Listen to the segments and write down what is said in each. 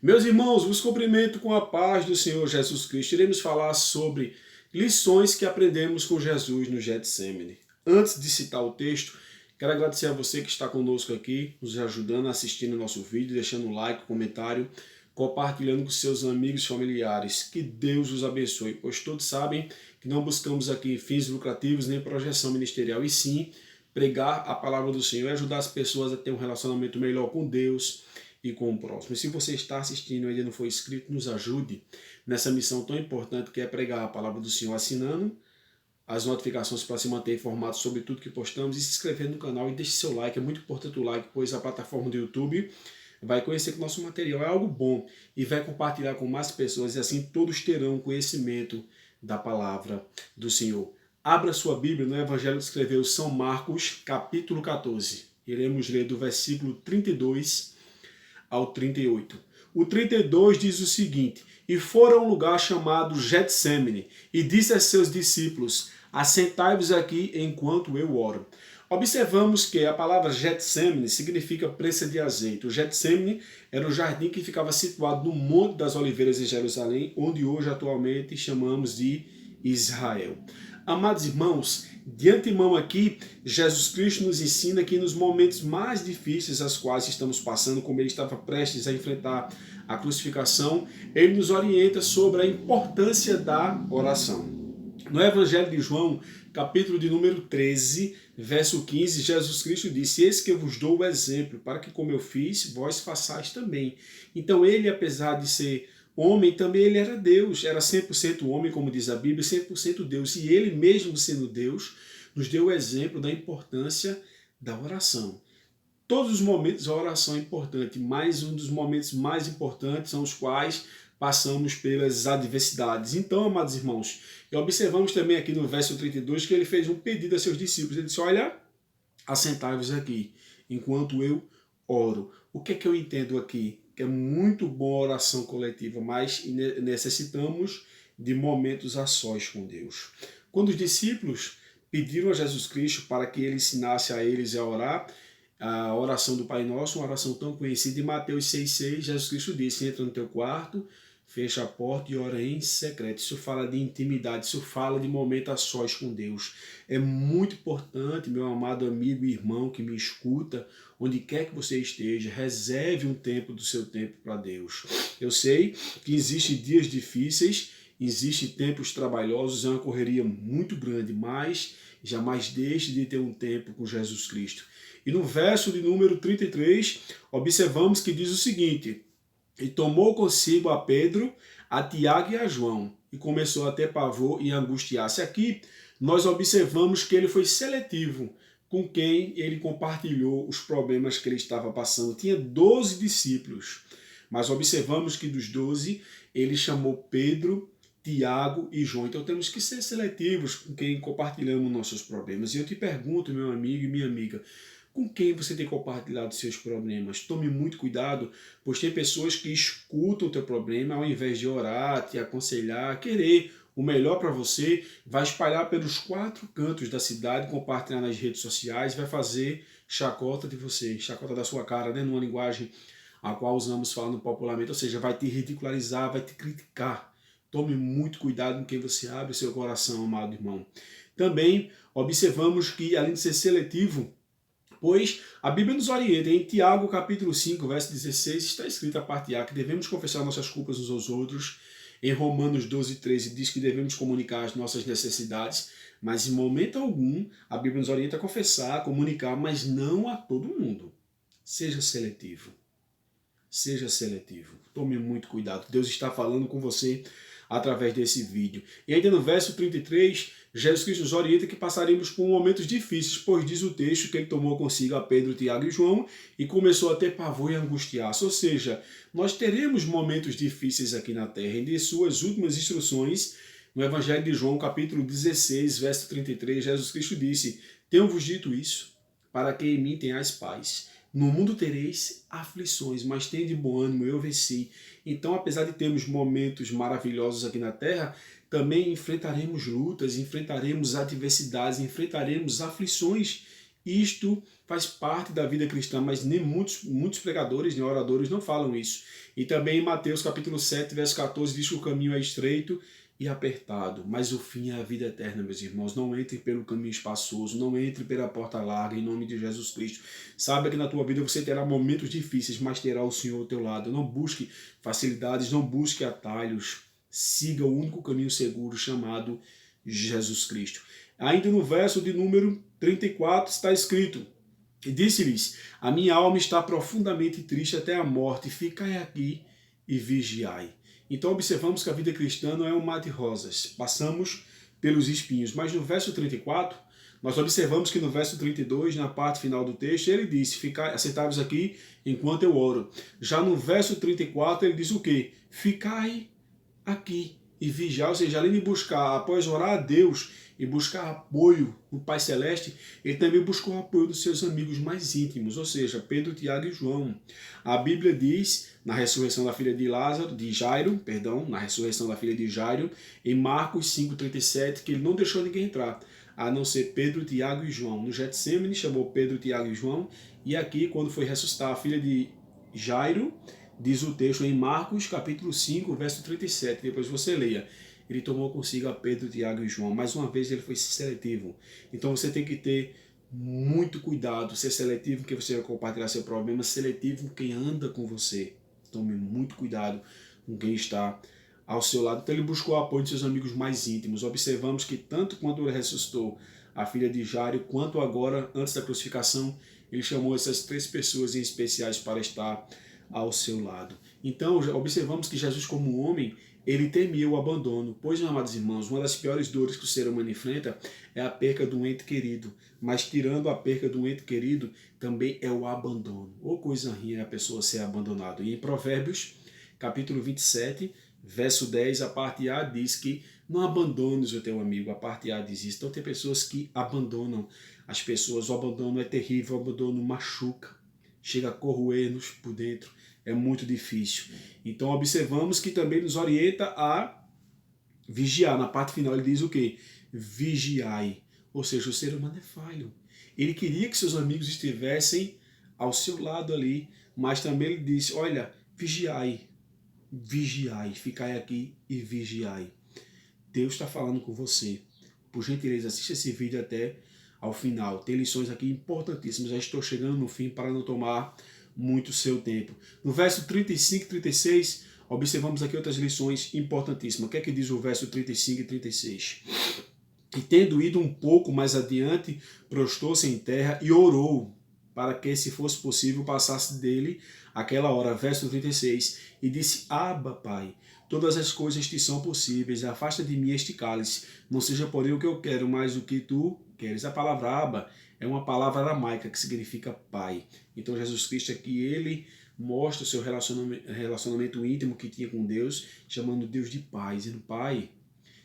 Meus irmãos, vos cumprimento com a paz do Senhor Jesus Cristo. Iremos falar sobre lições que aprendemos com Jesus no Getsemane. Antes de citar o texto, quero agradecer a você que está conosco aqui, nos ajudando, assistindo o nosso vídeo, deixando um like, comentário, compartilhando com seus amigos e familiares. Que Deus os abençoe, pois todos sabem que não buscamos aqui fins lucrativos nem projeção ministerial, e sim pregar a palavra do Senhor e ajudar as pessoas a ter um relacionamento melhor com Deus e com o próximo. E se você está assistindo e ainda não foi inscrito, nos ajude nessa missão tão importante que é pregar a palavra do Senhor, assinando as notificações para se manter informado sobre tudo que postamos e se inscrever no canal e deixe seu like. É muito importante o like, pois a plataforma do YouTube vai conhecer que o nosso material é algo bom e vai compartilhar com mais pessoas, e assim todos terão conhecimento da palavra do Senhor. Abra sua Bíblia no Evangelho que escreveu São Marcos, capítulo 14. Iremos ler do versículo 32 ao 38. O 32 diz o seguinte: E foram a um lugar chamado Getsemane, e disse a seus discípulos: Assentai-vos aqui enquanto eu oro. Observamos que a palavra Getsemane significa prensa de azeite. O Getsemane era um jardim que ficava situado no Monte das Oliveiras em Jerusalém, onde hoje atualmente chamamos de Israel. Amados irmãos, de antemão aqui, Jesus Cristo nos ensina que nos momentos mais difíceis aos quais estamos passando, como ele estava prestes a enfrentar a crucificação, ele nos orienta sobre a importância da oração. No Evangelho de João, capítulo de número 13, verso 15, Jesus Cristo disse: Eis que eu vos dou o exemplo, para que como eu fiz, vós façais também. Então ele, apesar de ser homem, também ele era Deus, era 100% homem, como diz a Bíblia, 100% Deus. E ele, mesmo sendo Deus, nos deu o exemplo da importância da oração. Todos os momentos a oração é importante, mas um dos momentos mais importantes são os quais passamos pelas adversidades. Então, amados irmãos, e observamos também aqui no verso 32 que ele fez um pedido a seus discípulos. Ele disse: olha, assentai-vos aqui, enquanto eu oro. O que é que eu entendo aqui? Que é muito bom a oração coletiva, mas necessitamos de momentos a sós com Deus. Quando os discípulos pediram a Jesus Cristo para que ele ensinasse a eles a orar, a oração do Pai Nosso, uma oração tão conhecida, em Mateus 6,6, Jesus Cristo disse: entra no teu quarto, fecha a porta e ora em secreto. Isso fala de intimidade, isso fala de momento a sós com Deus. É muito importante, meu amado amigo e irmão que me escuta, onde quer que você esteja, reserve um tempo do seu tempo para Deus. Eu sei que existem dias difíceis, existem tempos trabalhosos, é uma correria muito grande, mas jamais deixe de ter um tempo com Jesus Cristo. E no verso de número 33, observamos que diz o seguinte: E tomou consigo a Pedro, a Tiago e a João, e começou a ter pavor e angustiar-se. Aqui nós observamos que ele foi seletivo com quem ele compartilhou os problemas que ele estava passando. Tinha 12 discípulos, mas observamos que dos 12, ele chamou Pedro, Tiago e João. Então temos que ser seletivos com quem compartilhamos nossos problemas. E eu te pergunto, meu amigo e minha amiga, com quem você tem compartilhado seus problemas? Tome muito cuidado, pois tem pessoas que escutam o teu problema, ao invés de orar, te aconselhar, querer o melhor para você, vai espalhar pelos 4 cantos da cidade, compartilhar nas redes sociais, vai fazer chacota de você, chacota da sua cara, né? Numa linguagem a qual usamos falando popularmente, ou seja, vai te ridicularizar, vai te criticar. Tome muito cuidado com quem você abre seu coração, amado irmão. Também observamos que, além de ser seletivo, pois a Bíblia nos orienta, em Tiago capítulo 5, verso 16, está escrita a parte A, que devemos confessar nossas culpas uns aos outros. Em Romanos 12, 13, diz que devemos comunicar as nossas necessidades, mas em momento algum a Bíblia nos orienta a confessar, a comunicar, mas não a todo mundo. Seja seletivo. Seja seletivo. Tome muito cuidado. Deus está falando com você através desse vídeo. E ainda no verso 33, Jesus Cristo nos orienta que passaremos por momentos difíceis, pois diz o texto que ele tomou consigo a Pedro, Tiago e João e começou a ter pavor e angustiar-se. Ou seja, nós teremos momentos difíceis aqui na terra. E de suas últimas instruções, no Evangelho de João, capítulo 16, verso 33, Jesus Cristo disse: Tenho-vos dito isso, para que em mim tenhais paz. No mundo tereis aflições, mas tende bom ânimo, eu venci. Então, apesar de termos momentos maravilhosos aqui na Terra, também enfrentaremos lutas, enfrentaremos adversidades, enfrentaremos aflições Isto faz parte da vida cristã, mas nem muitos pregadores, nem oradores não falam isso. E também em Mateus capítulo 7, verso 14, diz que o caminho é estreito e apertado, mas o fim é a vida eterna, meus irmãos. Não entre pelo caminho espaçoso, não entre pela porta larga, em nome de Jesus Cristo. Saiba que na tua vida você terá momentos difíceis, mas terá o Senhor ao teu lado. Não busque facilidades, não busque atalhos. Siga o único caminho seguro chamado Jesus Cristo. Ainda no verso de número 34 está escrito: e disse-lhes: a minha alma está profundamente triste até a morte, ficai aqui e vigiai. Então observamos que a vida cristã não é um mar de rosas, passamos pelos espinhos. Mas no verso 34, nós observamos que no verso 32, na parte final do texto, ele disse: ficai, assentai-vos aqui enquanto eu oro. Já no verso 34, ele diz o quê? Ficai aqui e vigiar, ou seja, além de buscar, após orar a Deus e buscar apoio no Pai Celeste, ele também buscou o apoio dos seus amigos mais íntimos, ou seja, Pedro, Tiago e João. A Bíblia diz, na ressurreição da filha de Jairo, na ressurreição da filha de Jairo, em Marcos 5,37, que ele não deixou ninguém entrar, a não ser Pedro, Tiago e João. No Getsemane chamou Pedro, Tiago e João, e aqui, quando foi ressuscitar a filha de Jairo, diz o texto em Marcos capítulo 5, verso 37, depois você leia. Ele tomou consigo a Pedro, Tiago e João. Mais uma vez ele foi seletivo. Então você tem que ter muito cuidado, ser seletivo com quem você vai compartilhar seu problema, seletivo com quem anda com você. Tome muito cuidado com quem está ao seu lado. Então ele buscou o apoio de seus amigos mais íntimos. Observamos que tanto quando ele ressuscitou a filha de Jairo, quanto agora, antes da crucificação, ele chamou essas três pessoas em especiais para estar ao seu lado. Então, observamos que Jesus, como homem, ele temia o abandono, pois, meus amados irmãos, uma das piores dores que o ser humano enfrenta é a perca de um ente querido. Mas, tirando a perca de um ente querido, também é o abandono. Ou coisa ruim é a pessoa ser abandonada. E em Provérbios, capítulo 27, verso 10, a parte A diz que não abandones o teu amigo. A parte A diz isso. Então, tem pessoas que abandonam as pessoas. O abandono é terrível, o abandono machuca, chega a corroer-nos por dentro. É muito difícil. Então observamos que também nos orienta a vigiar. Na parte final ele diz o quê? Vigiai. Ou seja, o ser humano é falho. Ele queria que seus amigos estivessem ao seu lado ali, mas também ele disse: olha, vigiai, vigiai, ficai aqui e vigiai. Deus está falando com você. Por gentileza, assista esse vídeo até ao final. Tem lições aqui importantíssimas. Já estou chegando no fim para não tomar muito seu tempo. No verso 35 e 36, observamos aqui outras lições importantíssimas. O que é que diz o verso 35 e 36? E tendo ido um pouco mais adiante, prostou-se em terra e orou para que, se fosse possível, passasse dele aquela hora. Verso 36. E disse: Abba, Pai, todas as coisas te são possíveis, afasta de mim este cálice, não seja porém o que eu quero, mas o que tu queres. A palavra Abba é uma palavra aramaica que significa pai. Então Jesus Cristo aqui, ele mostra o seu relacionamento íntimo que tinha com Deus, chamando Deus de pai, dizendo: Pai,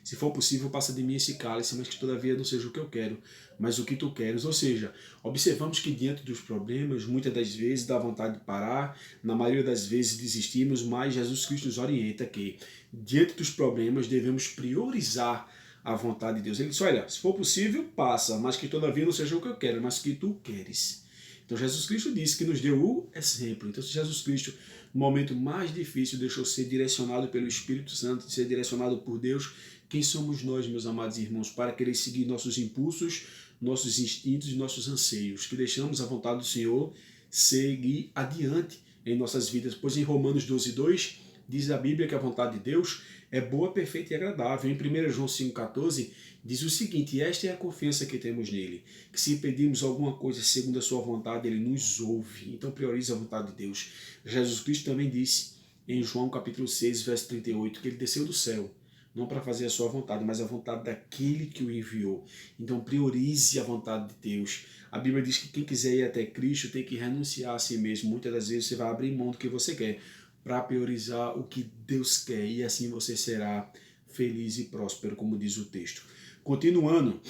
se for possível, passa de mim esse cálice, mas que todavia não seja o que eu quero, mas o que tu queres. Ou seja, observamos que diante dos problemas, muitas das vezes dá vontade de parar, na maioria das vezes desistimos, mas Jesus Cristo nos orienta que, diante dos problemas, devemos priorizar a vontade de Deus. Ele diz: olha, se for possível, passa, mas que todavia não seja o que eu quero, mas que tu queres. Então Jesus Cristo disse que nos deu o exemplo. Então se Jesus Cristo, no momento mais difícil, deixou ser direcionado pelo Espírito Santo, ser direcionado por Deus, quem somos nós, meus amados irmãos, para querer seguir nossos impulsos, nossos instintos e nossos anseios, que deixamos a vontade do Senhor seguir adiante em nossas vidas? Pois em Romanos 12:2 diz a Bíblia que a vontade de Deus é boa, perfeita e agradável. Em 1 João 5,14 diz o seguinte: e esta é a confiança que temos nele, que se pedimos alguma coisa segundo a sua vontade, ele nos ouve. Então priorize a vontade de Deus. Jesus Cristo também disse em João capítulo 6, verso 38, que ele desceu do céu, não para fazer a sua vontade, mas a vontade daquele que o enviou. Então priorize a vontade de Deus. A Bíblia diz que quem quiser ir até Cristo tem que renunciar a si mesmo. Muitas das vezes você vai abrir mão do que você quer para priorizar o que Deus quer, e assim você será feliz e próspero, como diz o texto. Continuando,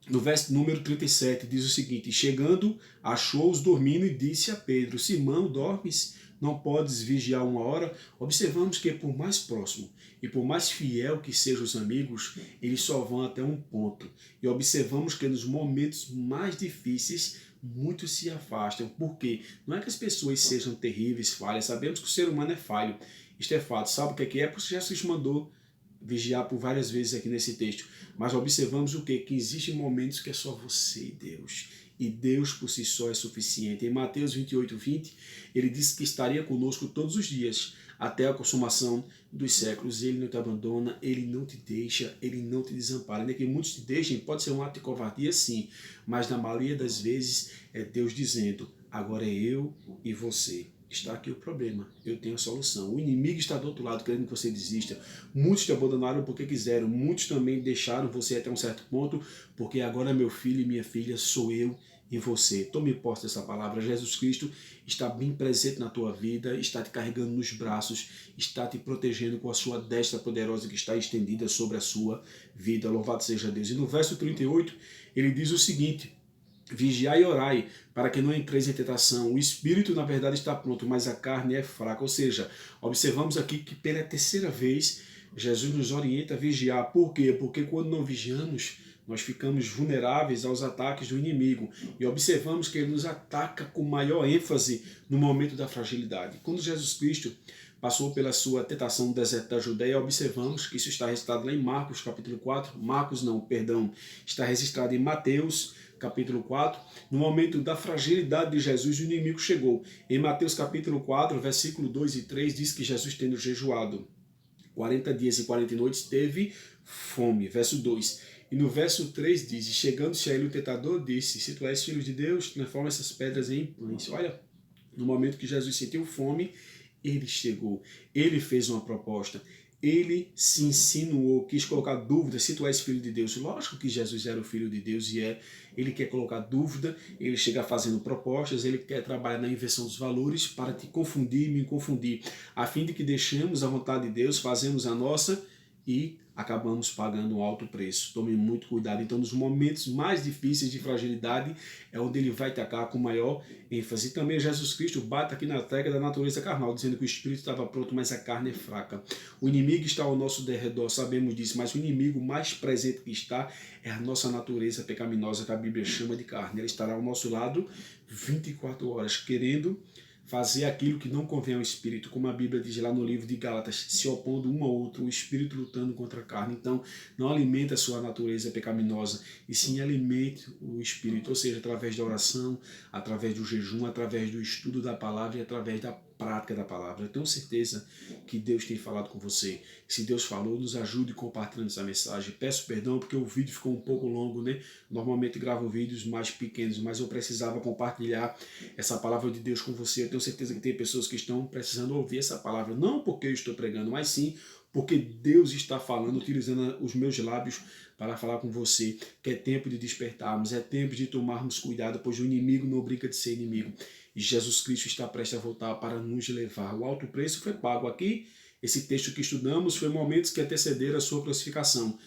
no verso número 37, diz o seguinte: chegando, achou-os dormindo e disse a Pedro: Simão, dormes? não podes vigiar 1 hora. Observamos que por mais próximo e por mais fiel que sejam os amigos, eles só vão até um ponto. E observamos que nos momentos mais difíceis, muitos se afastam. Por quê? Não é que as pessoas sejam terríveis, falhas. Sabemos que o ser humano é falho. Isto é fato. Sabe o que é? Porque Jesus mandou vigiar por várias vezes aqui nesse texto. Mas observamos o quê? Que existem momentos que é só você e Deus. E Deus por si só é suficiente. Em Mateus 28:20, ele disse que estaria conosco todos os dias, até a consumação dos séculos. Ele não te abandona, ele não te deixa, ele não te desampara. Ainda que muitos te deixem, pode ser um ato de covardia, sim, mas na maioria das vezes é Deus dizendo: agora é eu e você. Está aqui o problema, eu tenho a solução. O inimigo está do outro lado querendo que você desista. Muitos te abandonaram porque quiseram, muitos também deixaram você até um certo ponto, porque agora meu filho e minha filha sou eu e você. Tome posse dessa palavra. Jesus Cristo está bem presente na tua vida, está te carregando nos braços, está te protegendo com a sua destra poderosa que está estendida sobre a sua vida. Louvado seja Deus. E no verso 38, ele diz o seguinte: vigiai e orai, para que não entreis em tentação. O espírito, na verdade, está pronto, mas a carne é fraca. Ou seja, observamos aqui que pela terceira vez, Jesus nos orienta a vigiar. Por quê? Porque quando não vigiamos, nós ficamos vulneráveis aos ataques do inimigo. E observamos que ele nos ataca com maior ênfase no momento da fragilidade. Quando Jesus Cristo passou pela sua tentação no deserto da Judéia, observamos que isso está registrado lá em Marcos, capítulo 4. Está registrado em Mateus, capítulo 4, no momento da fragilidade de Jesus, o inimigo chegou. Em Mateus capítulo 4, versículo 2 e 3, diz que Jesus, tendo jejuado 40 dias e 40 noites, teve fome. Verso 2. E no verso 3 diz: e chegando-se a ele o tentador, disse: se tu és filho de Deus, transforma essas pedras em pães. Olha, no momento que Jesus sentiu fome, ele chegou, ele fez uma proposta, ele se insinuou, quis colocar dúvida se tu és filho de Deus. Lógico que Jesus era o filho de Deus e é. Ele quer colocar dúvida, ele chega fazendo propostas, ele quer trabalhar na inversão dos valores para te confundir e me confundir, a fim de que deixemos a vontade de Deus, fazemos a nossa e acabamos pagando um alto preço. Tome muito cuidado. Então, nos momentos mais difíceis de fragilidade, é onde ele vai atacar com maior ênfase. E também Jesus Cristo bate aqui na tecla da natureza carnal, dizendo que o espírito estava pronto, mas a carne é fraca. O inimigo está ao nosso derredor, sabemos disso, mas o inimigo mais presente que está é a nossa natureza pecaminosa, que a Bíblia chama de carne. Ela estará ao nosso lado 24 horas, querendo fazer aquilo que não convém ao espírito, como a Bíblia diz lá no livro de Gálatas, se opondo um ao outro, o espírito lutando contra a carne. Então, não alimente a sua natureza pecaminosa, e sim alimente o espírito, ou seja, através da oração, através do jejum, através do estudo da palavra e através da prática da palavra. Eu tenho certeza que Deus tem falado com você. Se Deus falou, nos ajude compartilhando essa mensagem. Peço perdão porque o vídeo ficou um pouco longo, né? Normalmente gravo vídeos mais pequenos, mas eu precisava compartilhar essa palavra de Deus com você. Eu tenho certeza que tem pessoas que estão precisando ouvir essa palavra, não porque eu estou pregando, mas sim porque Deus está falando, utilizando os meus lábios para falar com você, que é tempo de despertarmos, é tempo de tomarmos cuidado, pois o inimigo não brinca de ser inimigo. E Jesus Cristo está prestes a voltar para nos levar. O alto preço foi pago aqui. Esse texto que estudamos foi momentos que antecederam a sua crucificação,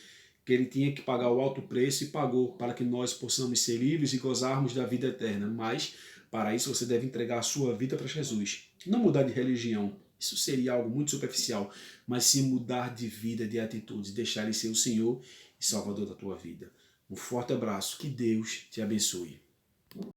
que ele tinha que pagar o alto preço e pagou para que nós possamos ser livres e gozarmos da vida eterna. Mas, para isso, você deve entregar a sua vida para Jesus. Não mudar de religião, isso seria algo muito superficial, mas sim mudar de vida, de atitudes, deixar ele ser o Senhor e Salvador da tua vida. Um forte abraço, que Deus te abençoe.